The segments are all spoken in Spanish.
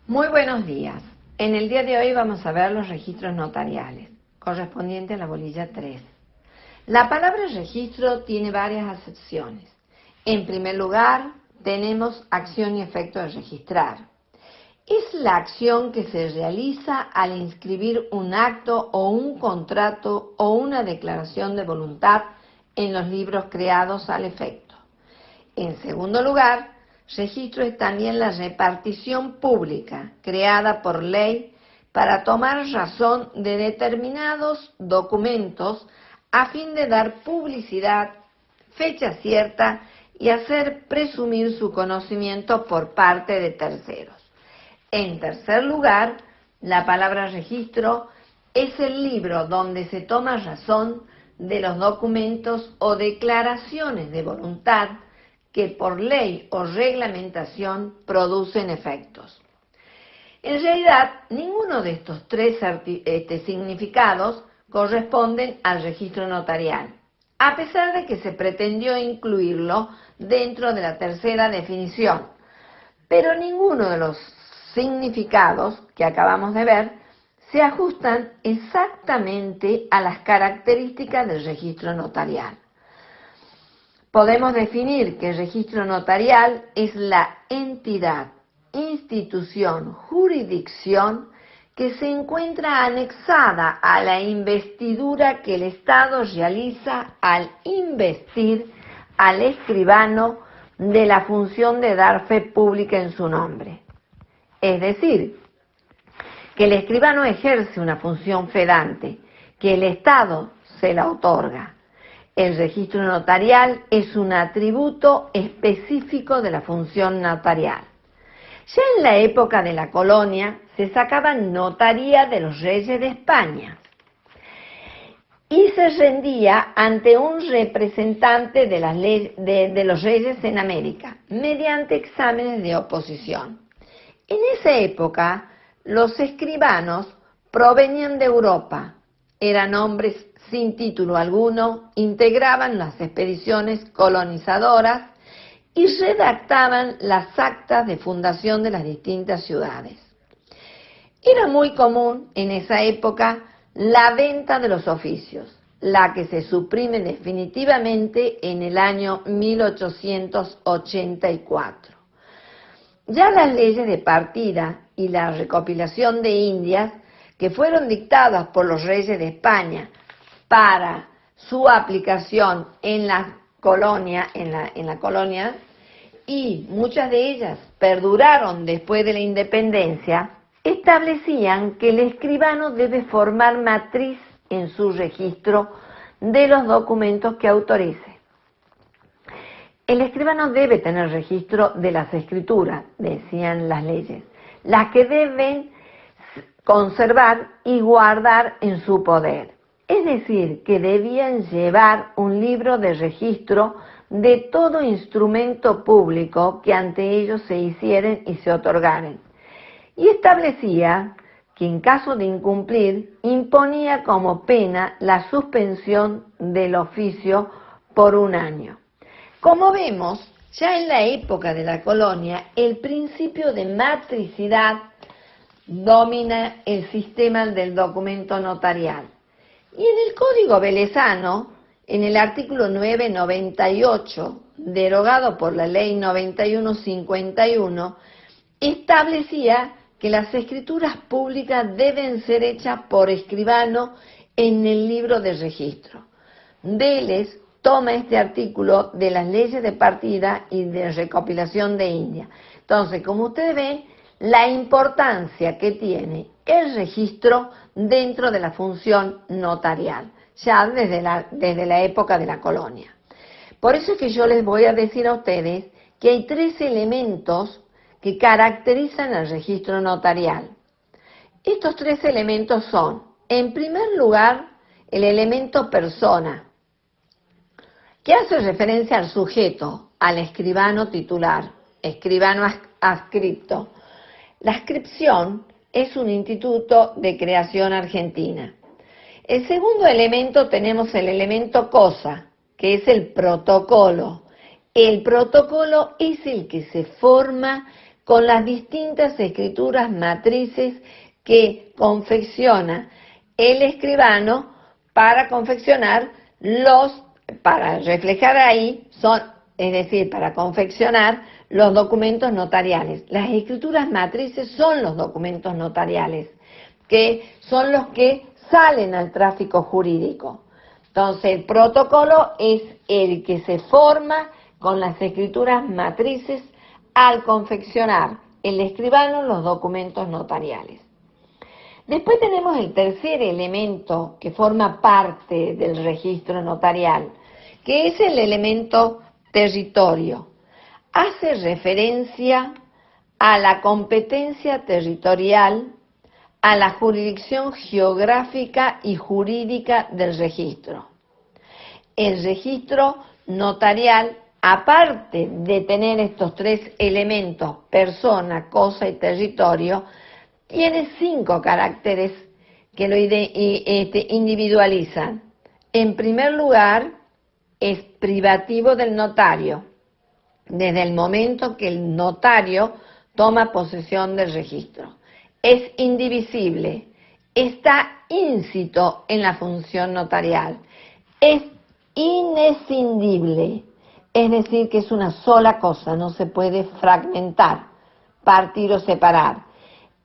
Muy buenos días. En el día de hoy vamos a ver los registros notariales, correspondiente a la bolilla 3. La palabra registro tiene varias acepciones. En primer lugar, tenemos acción y efecto de registrar. Es la acción que se realiza al inscribir un acto o un contrato o una declaración de voluntad en los libros creados al efecto. En segundo lugar, registro es también la repartición pública creada por ley para tomar razón de determinados documentos a fin de dar publicidad, fecha cierta y hacer presumir su conocimiento por parte de terceros. En tercer lugar, la palabra registro es el libro donde se toma razón de los documentos o declaraciones de voluntad que por ley o reglamentación producen efectos. En realidad, ninguno de estos tres significados corresponden al registro notarial, a pesar de que se pretendió incluirlo dentro de la tercera definición, pero ninguno de los significados que acabamos de ver se ajustan exactamente a las características del registro notarial. Podemos definir que el registro notarial es la entidad, institución, jurisdicción que se encuentra anexada a la investidura que el Estado realiza al investir al escribano de la función de dar fe pública en su nombre. Es decir, que el escribano ejerce una función fedante, que el Estado se la otorga. El registro notarial es un atributo específico de la función notarial. Ya en la época de la colonia se sacaba notaría de los reyes de España y se rendía ante un representante de los reyes en América mediante exámenes de oposición. En esa época, los escribanos provenían de Europa, eran hombres sin título alguno, integraban las expediciones colonizadoras y redactaban las actas de fundación de las distintas ciudades. Era muy común en esa época la venta de los oficios, la que se suprime definitivamente en el año 1884. Ya las leyes de partida y la recopilación de Indias, que fueron dictadas por los reyes de España para su aplicación en la colonia, y muchas de ellas perduraron después de la independencia, establecían que el escribano debe formar matriz en su registro de los documentos que autorice. El escribano debe tener registro de las escrituras, decían las leyes, las que deben conservar y guardar en su poder. Es decir, que debían llevar un libro de registro de todo instrumento público que ante ellos se hicieren y se otorgaren. Y establecía que en caso de incumplir, imponía como pena la suspensión del oficio por 1 año. Como vemos, ya en la época de la colonia, el principio de matricidad domina el sistema del documento notarial. Y en el Código Velezano, en el artículo 998, derogado por la Ley 9151, establecía que las escrituras públicas deben ser hechas por escribano en el libro de registro. Deles toma este artículo de las leyes de partida y de recopilación de India. Entonces, como ustedes ven, la importancia que tiene el registro dentro de la función notarial, ya desde la época de la colonia. Por eso es que yo les voy a decir a ustedes que hay 3 elementos que caracterizan el registro notarial. Estos 3 elementos son, en primer lugar, el elemento persona, que hace referencia al sujeto, al escribano titular, escribano adscripto. La ascripción es un instituto de creación argentina. El segundo elemento tenemos el elemento cosa, que es el protocolo. El protocolo es el que se forma con las distintas escrituras matrices que confecciona el escribano para confeccionar para reflejar ahí, es decir, para confeccionar los documentos notariales. Las escrituras matrices son los documentos notariales, que son los que salen al tráfico jurídico. Entonces, el protocolo es el que se forma con las escrituras matrices al confeccionar el escribano los documentos notariales. Después tenemos el tercer elemento que forma parte del registro notarial, que es el elemento territorio. Hace referencia a la competencia territorial, a la jurisdicción geográfica y jurídica del registro. El registro notarial, aparte de tener estos tres elementos, persona, cosa y territorio, tiene 5 caracteres que lo individualizan. En primer lugar, es privativo del notario, desde el momento que el notario toma posesión del registro. Es indivisible, está íncito en la función notarial, es inescindible, es decir, que es una sola cosa, no se puede fragmentar, partir o separar.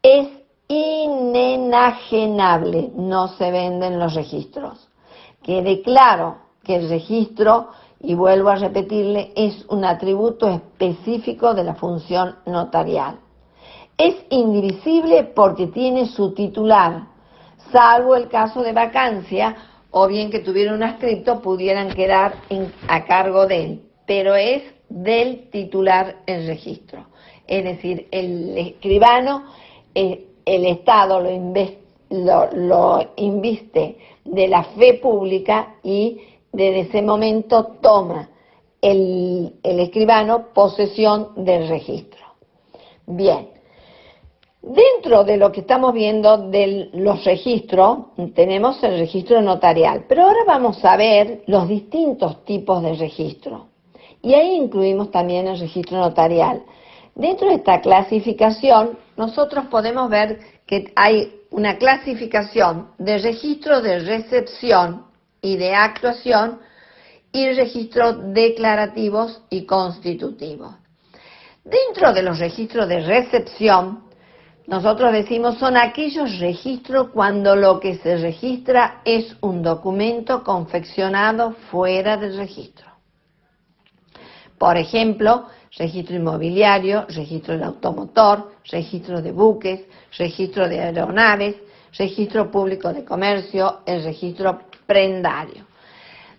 Es inenajenable, no se venden los registros. Quede claro que el registro, y vuelvo a repetirle, es un atributo específico de la función notarial. Es indivisible porque tiene su titular, salvo el caso de vacancia, o bien que tuviera un adscripto, pudieran quedar a cargo de él, pero es del titular el registro. Es decir, el escribano, el Estado lo inviste de la fe pública y desde ese momento toma el escribano posesión del registro. Bien, dentro de lo que estamos viendo de los registros, tenemos el registro notarial, pero ahora vamos a ver los distintos tipos de registro. Y ahí incluimos también el registro notarial. Dentro de esta clasificación, nosotros podemos ver que hay una clasificación de registros de recepción y de actuación y registros declarativos y constitutivos. Dentro de los registros de recepción, nosotros decimos son aquellos registros cuando lo que se registra es un documento confeccionado fuera del registro. Por ejemplo, registro inmobiliario, registro del automotor, registro de buques, registro de aeronaves, registro público de comercio, el registro prendario.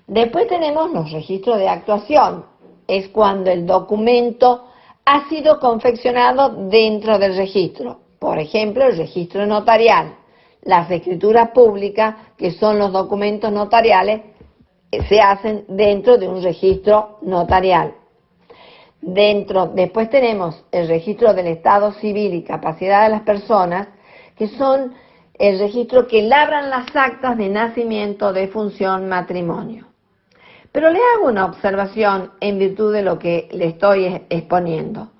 Después tenemos los registros de actuación, es cuando el documento ha sido confeccionado dentro del registro. Por ejemplo, el registro notarial, las escrituras públicas, que son los documentos notariales, se hacen dentro de un registro notarial. Después tenemos el registro del estado civil y capacidad de las personas, que son el registro que labran las actas de nacimiento, defunción, matrimonio. Pero le hago una observación en virtud de lo que le estoy exponiendo,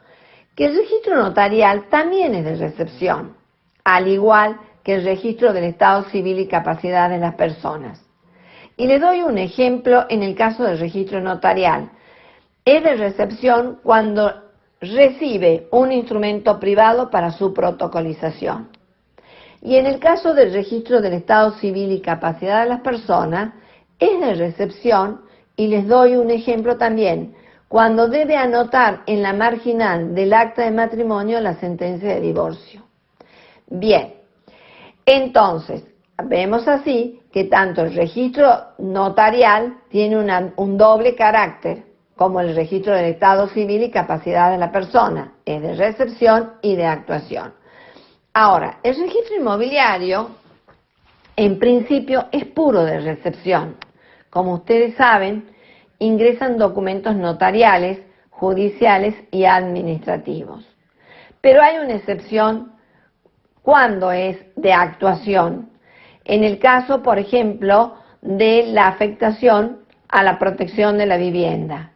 que el registro notarial también es de recepción, al igual que el registro del estado civil y capacidad de las personas. Y le doy un ejemplo en el caso del registro notarial. Es de recepción cuando recibe un instrumento privado para su protocolización. Y en el caso del registro del estado civil y capacidad de las personas, es de recepción, y les doy un ejemplo también, cuando debe anotar en la marginal del acta de matrimonio la sentencia de divorcio. Bien, entonces, vemos así que tanto el registro notarial tiene un doble carácter, como el registro del estado civil y capacidad de la persona, es de recepción y de actuación. Ahora, el registro inmobiliario, en principio, es puro de recepción. Como ustedes saben, ingresan documentos notariales, judiciales y administrativos. Pero hay una excepción cuando es de actuación. En el caso, por ejemplo, de la afectación a la protección de la vivienda.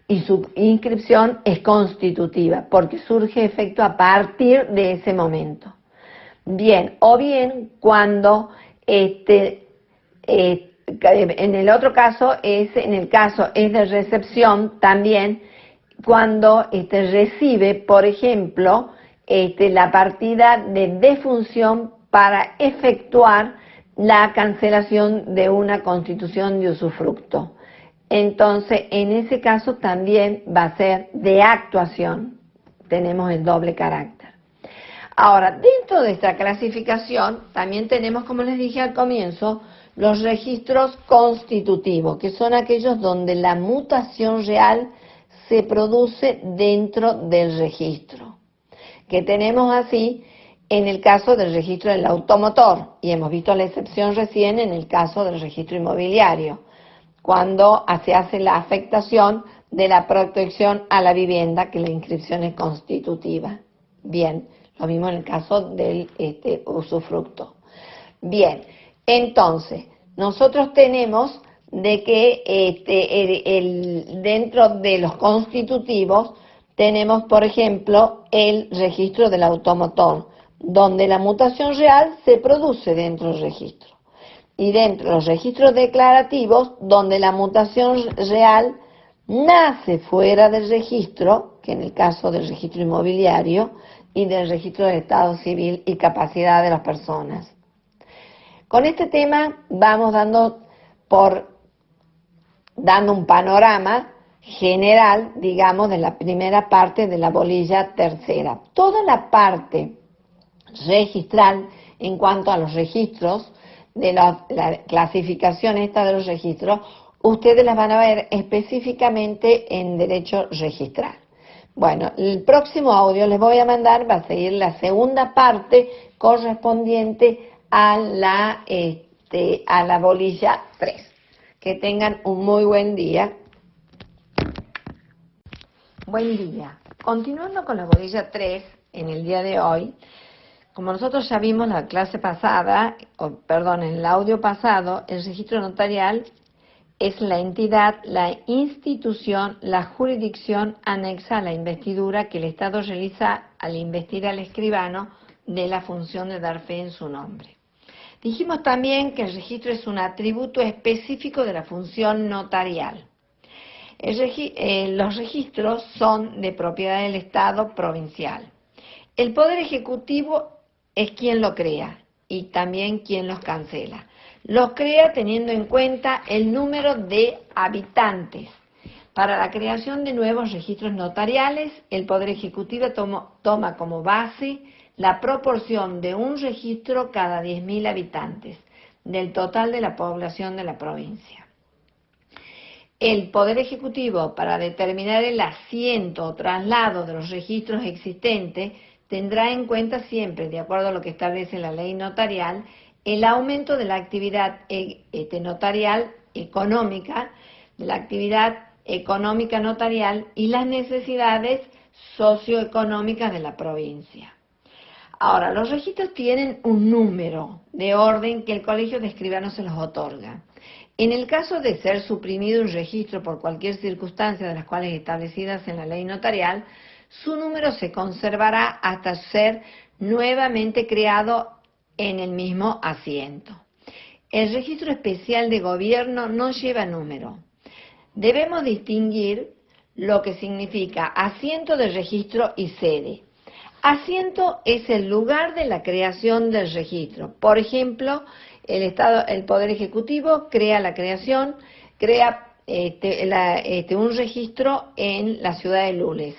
y su inscripción es constitutiva, porque surge efecto a partir de ese momento. Bien, o bien cuando en el otro caso en el caso es de recepción también, cuando recibe, por ejemplo, la partida de defunción para efectuar la cancelación de una constitución de usufructo. Entonces, en ese caso también va a ser de actuación. Tenemos el doble carácter. Ahora, dentro de esta clasificación, también tenemos, como les dije al comienzo, los registros constitutivos, que son aquellos donde la mutación real se produce dentro del registro. Que tenemos así en el caso del registro del automotor, y hemos visto la excepción recién en el caso del registro inmobiliario, cuando se hace la afectación de la protección a la vivienda, que la inscripción es constitutiva. Bien, lo mismo en el caso del usufructo. Bien, entonces, nosotros tenemos de que dentro de los constitutivos tenemos, por ejemplo, el registro del automotor, donde la mutación real se produce dentro del registro. Y dentro de los registros declarativos, donde la mutación real nace fuera del registro, que en el caso del registro inmobiliario y del registro del estado civil y capacidad de las personas. Con este tema vamos dando un panorama general, digamos, de la primera parte de la bolilla tercera. Toda la parte registral en cuanto a los registros, de la clasificación esta de los registros, ustedes las van a ver específicamente en derecho registral. Bueno, el próximo audio les voy a mandar, va a seguir la segunda parte correspondiente a la bolilla 3. Que tengan un muy buen día. Buen día. Continuando con la bolilla 3, en el día de hoy, como nosotros ya vimos en la clase pasada, en el audio pasado, el registro notarial es la entidad, la institución, la jurisdicción anexa a la investidura que el Estado realiza al investir al escribano de la función de dar fe en su nombre. Dijimos también que el registro es un atributo específico de la función notarial. Los registros son de propiedad del Estado provincial. El Poder Ejecutivo es quien lo crea y también quien los cancela. Los crea teniendo en cuenta el número de habitantes. Para la creación de nuevos registros notariales, el Poder Ejecutivo toma como base la proporción de un registro cada 10.000 habitantes del total de la población de la provincia. El Poder Ejecutivo, para determinar el asiento o traslado de los registros existentes, tendrá en cuenta siempre, de acuerdo a lo que establece la ley notarial, el aumento de la actividad notarial económica, de la actividad económica notarial y las necesidades socioeconómicas de la provincia. Ahora, los registros tienen un número de orden que el Colegio de Escribanos se los otorga. En el caso de ser suprimido un registro por cualquier circunstancia de las cuales establecidas en la ley notarial, su número se conservará hasta ser nuevamente creado en el mismo asiento. El registro especial de gobierno no lleva número. Debemos distinguir lo que significa asiento de registro y sede. Asiento es el lugar de la creación del registro. Por ejemplo, el Poder Ejecutivo crea un registro en la ciudad de Lules.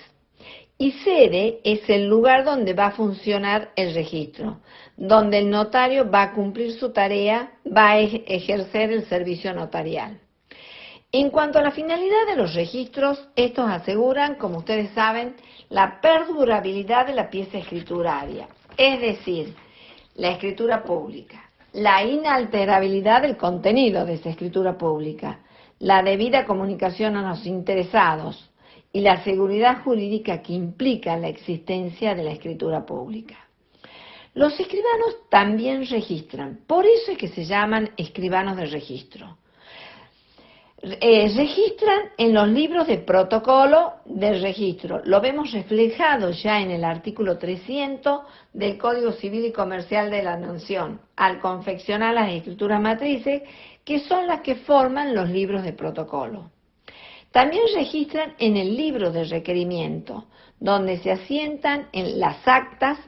Y sede es el lugar donde va a funcionar el registro, donde el notario va a cumplir su tarea, va a ejercer el servicio notarial. En cuanto a la finalidad de los registros, estos aseguran, como ustedes saben, la perdurabilidad de la pieza escrituraria, es decir, la escritura pública, la inalterabilidad del contenido de esa escritura pública, la debida comunicación a los interesados y la seguridad jurídica que implica la existencia de la escritura pública. Los escribanos también registran, por eso es que se llaman escribanos de registro. registran en los libros de protocolo del registro. Lo vemos reflejado ya en el artículo 300 del Código Civil y Comercial de la Nación, al confeccionar las escrituras matrices, que son las que forman los libros de protocolo. También registran en el libro de requerimiento, donde se asientan en las actas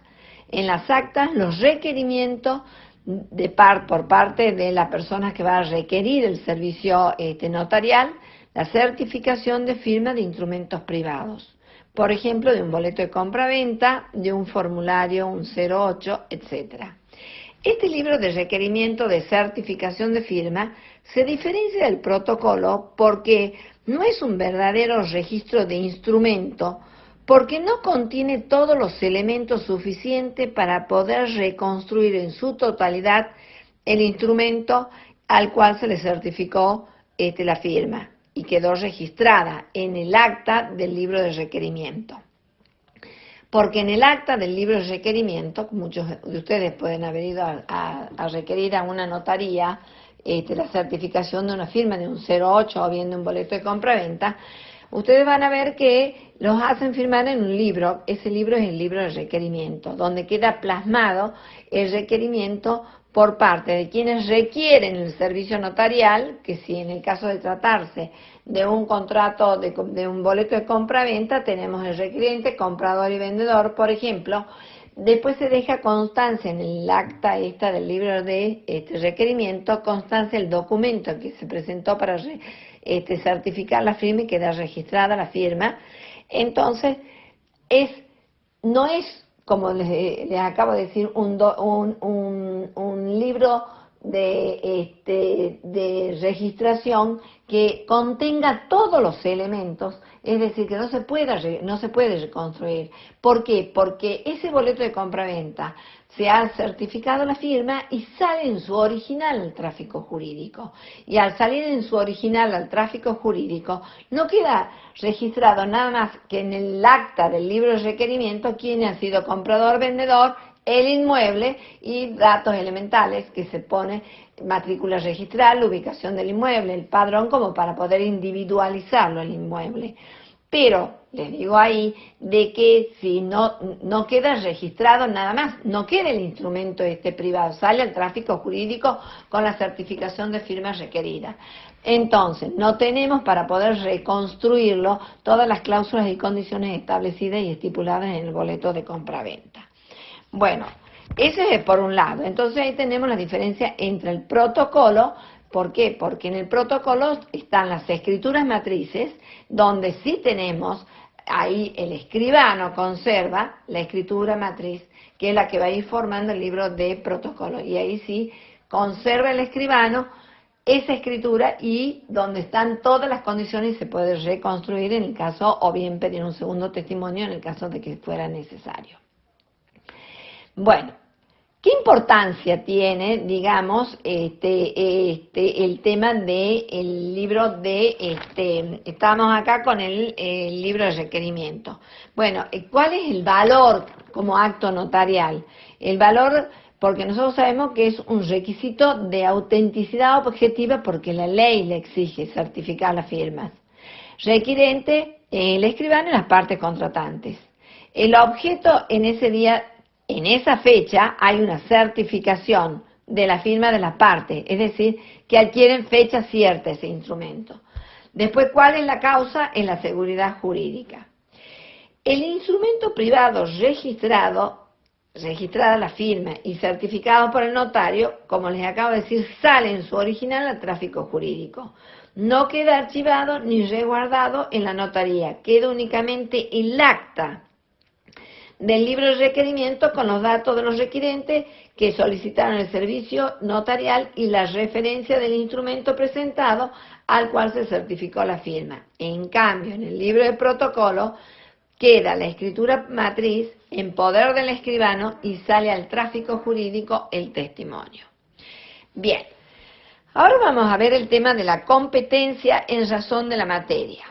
los requerimientos por parte de la persona que va a requerir el servicio notarial, la certificación de firma de instrumentos privados, por ejemplo, de un boleto de compra-venta, de un formulario, un 08, etc. Este libro de requerimiento de certificación de firma se diferencia del protocolo porque no es un verdadero registro de instrumento, porque no contiene todos los elementos suficientes para poder reconstruir en su totalidad el instrumento al cual se le certificó la firma y quedó registrada en el acta del libro de requerimiento. Porque en el acta del libro de requerimiento, muchos de ustedes pueden haber ido a requerir a una notaría la certificación de una firma de un 08 o bien de un boleto de compra-venta, ustedes van a ver que los hacen firmar en un libro. Ese libro es el libro de requerimiento, donde queda plasmado el requerimiento por parte de quienes requieren el servicio notarial, que si en el caso de tratarse de un contrato, de un boleto de compra-venta, tenemos el requiriente, comprador y vendedor, por ejemplo. Después se deja constancia en el acta del libro de requerimiento, constancia el documento que se presentó para certificar la firma y queda registrada la firma. Entonces, no es, como les acabo de decir, un libro de registración que contenga todos los elementos, es decir, que no se puede reconstruir. ¿Por qué? Porque ese boleto de compra-venta se ha certificado la firma y sale en su original al tráfico jurídico. Y al salir en su original al tráfico jurídico, no queda registrado nada más que en el acta del libro de requerimiento quién ha sido comprador, vendedor, el inmueble y datos elementales que se pone, matrícula registral, la ubicación del inmueble, el padrón, como para poder individualizarlo el inmueble. Pero les digo ahí de que si no queda registrado nada más, no queda el instrumento privado, sale al tráfico jurídico con la certificación de firma requerida. Entonces, no tenemos para poder reconstruirlo todas las cláusulas y condiciones establecidas y estipuladas en el boleto de compra-venta. Bueno, ese es por un lado. Entonces ahí tenemos la diferencia entre el protocolo. ¿Por qué? Porque en el protocolo están las escrituras matrices, donde sí tenemos, ahí el escribano conserva la escritura matriz, que es la que va a ir formando el libro de protocolo. Y ahí sí conserva el escribano esa escritura y donde están todas las condiciones y se puede reconstruir en el caso, o bien pedir un segundo testimonio en el caso de que fuera necesario. Bueno, ¿qué importancia tiene, digamos, el tema del libro estamos acá con el libro de requerimiento? Bueno, ¿cuál es el valor como acto notarial? El valor, porque nosotros sabemos que es un requisito de autenticidad objetiva porque la ley le exige certificar las firmas. Requirente, el escribano y las partes contratantes. El objeto en ese día, en esa fecha, hay una certificación de la firma de las partes, es decir, que adquieren fecha cierta ese instrumento. Después, ¿cuál es la causa? En la seguridad jurídica. El instrumento privado registrada la firma y certificado por el notario, como les acabo de decir, sale en su original al tráfico jurídico. No queda archivado ni resguardado en la notaría, queda únicamente el acta del libro de requerimiento con los datos de los requirentes que solicitaron el servicio notarial y la referencia del instrumento presentado al cual se certificó la firma. En cambio, en el libro de protocolo queda la escritura matriz en poder del escribano y sale al tráfico jurídico el testimonio. Bien, ahora vamos a ver el tema de la competencia en razón de la materia,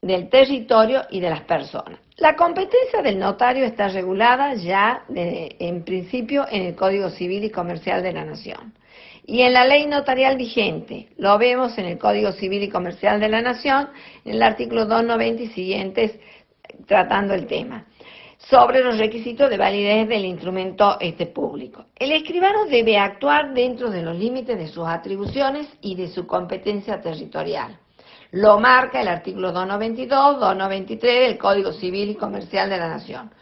del territorio y de las personas. La competencia del notario está regulada ya en principio en el Código Civil y Comercial de la Nación. Y en la ley notarial vigente, lo vemos en el Código Civil y Comercial de la Nación, en el artículo 290 y siguientes, tratando el tema, sobre los requisitos de validez del instrumento público. El escribano debe actuar dentro de los límites de sus atribuciones y de su competencia territorial. Lo marca el artículo 292, 293 del Código Civil y Comercial de la Nación.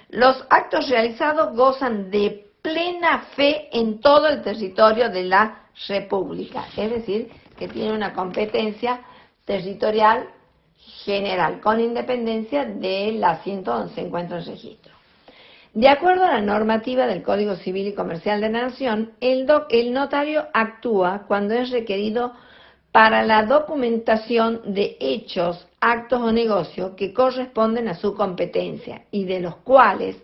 Los actos realizados gozan de plena fe en todo el territorio de la República, es decir, que tiene una competencia territorial general, con independencia del asiento donde se encuentra el registro. De acuerdo a la normativa del Código Civil y Comercial de la Nación, el notario actúa cuando es requerido para la documentación de hechos, actos o negocios que corresponden a su competencia y de los cuales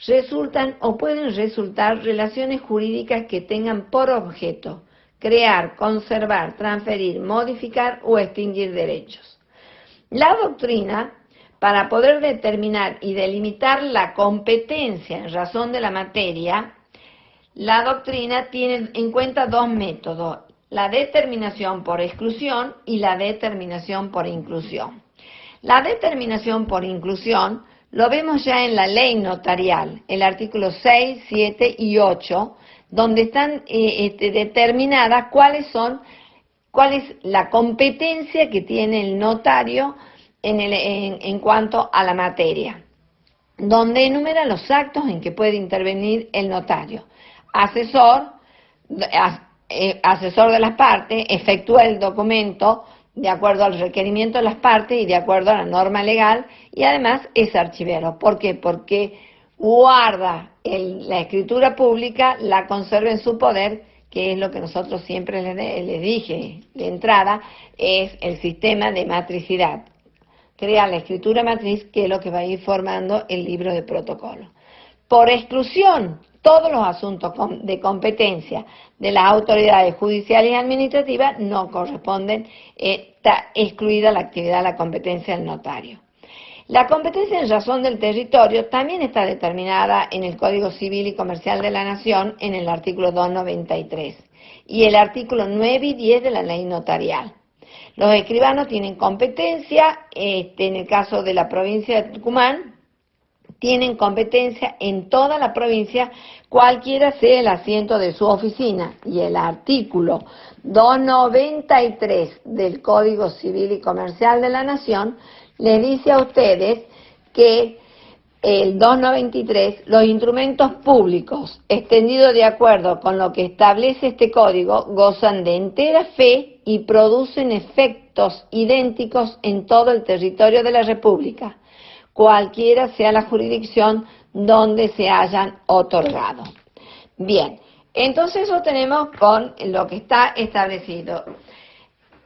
resultan o pueden resultar relaciones jurídicas que tengan por objeto crear, conservar, transferir, modificar o extinguir derechos. La doctrina, para poder determinar y delimitar la competencia en razón de la materia, la doctrina tiene en cuenta dos métodos: la determinación por exclusión y la determinación por inclusión. La determinación por inclusión lo vemos ya en la ley notarial, el artículo 6, 7 y 8, donde están determinadas cuál es la competencia que tiene el notario en cuanto a la materia, donde enumera los actos en que puede intervenir el notario. Asesor de las partes, efectúa el documento de acuerdo al requerimiento de las partes y de acuerdo a la norma legal, y además es archivero. ¿Por qué? Porque guarda la escritura pública, la conserva en su poder, que es lo que nosotros siempre les dije de entrada, es el sistema de matricidad. Crea la escritura matriz, que es lo que va a ir formando el libro de protocolo. Por exclusión, todos los asuntos de competencia de las autoridades judiciales y administrativas no corresponden, está excluida la actividad, la competencia del notario. La competencia en razón del territorio también está determinada en el Código Civil y Comercial de la Nación en el artículo 293 y el artículo 9 y 10 de la ley notarial. Los escribanos tienen competencia, en el caso de la provincia de Tucumán, tienen competencia en toda la provincia, cualquiera sea el asiento de su oficina. Y el artículo 293 del Código Civil y Comercial de la Nación le dice a ustedes que el 293, los instrumentos públicos extendidos de acuerdo con lo que establece este código gozan de entera fe y producen efectos idénticos en todo el territorio de la República, cualquiera sea la jurisdicción donde se hayan otorgado. Bien, entonces eso tenemos con lo que está establecido.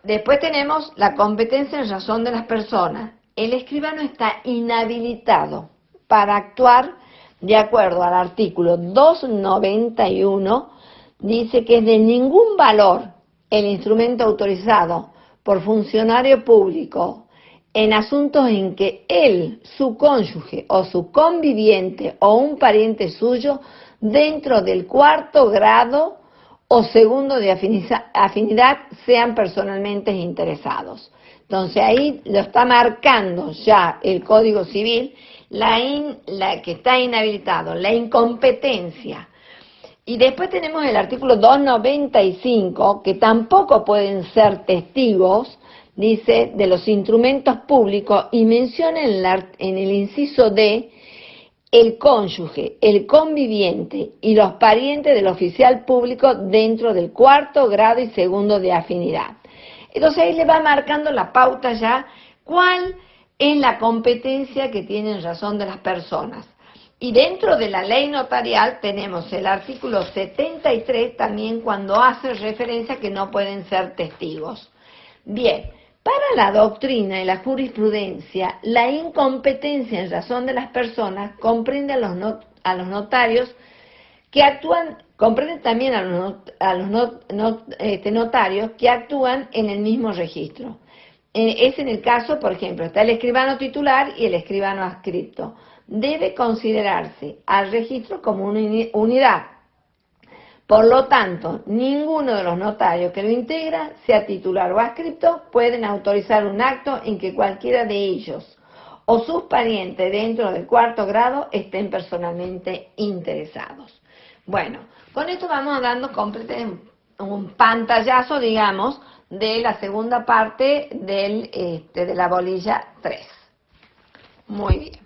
Después tenemos la competencia en razón de las personas. El escribano está inhabilitado para actuar de acuerdo al artículo 291, dice que es de ningún valor el instrumento autorizado por funcionario público en asuntos en que él, su cónyuge o su conviviente o un pariente suyo dentro del cuarto grado o segundo de afinidad sean personalmente interesados. Entonces ahí lo está marcando ya el Código Civil, la que está inhabilitado, la incompetencia. Y después tenemos el artículo 295, que tampoco pueden ser testigos, dice, de los instrumentos públicos, y menciona en el inciso D el cónyuge, el conviviente y los parientes del oficial público dentro del cuarto grado y segundo de afinidad. Entonces ahí le va marcando la pauta ya cuál es la competencia que tienen razón de las personas. Y dentro de la ley notarial tenemos el artículo 73 también, cuando hace referencia a que no pueden ser testigos. Bien, para la doctrina y la jurisprudencia, la incompetencia en razón de las personas comprende a los notarios que actúan, comprende también a los notarios que actúan en el mismo registro. Es en el caso, por ejemplo, está el escribano titular y el escribano adscripto. Debe considerarse al registro como una unidad, Por lo tanto, ninguno de los notarios que lo integra, sea titular o adscripto, pueden autorizar un acto en que cualquiera de ellos o sus parientes dentro del cuarto grado estén personalmente interesados. Bueno, con esto vamos dando un pantallazo, digamos, de la segunda parte de la bolilla 3. Muy bien.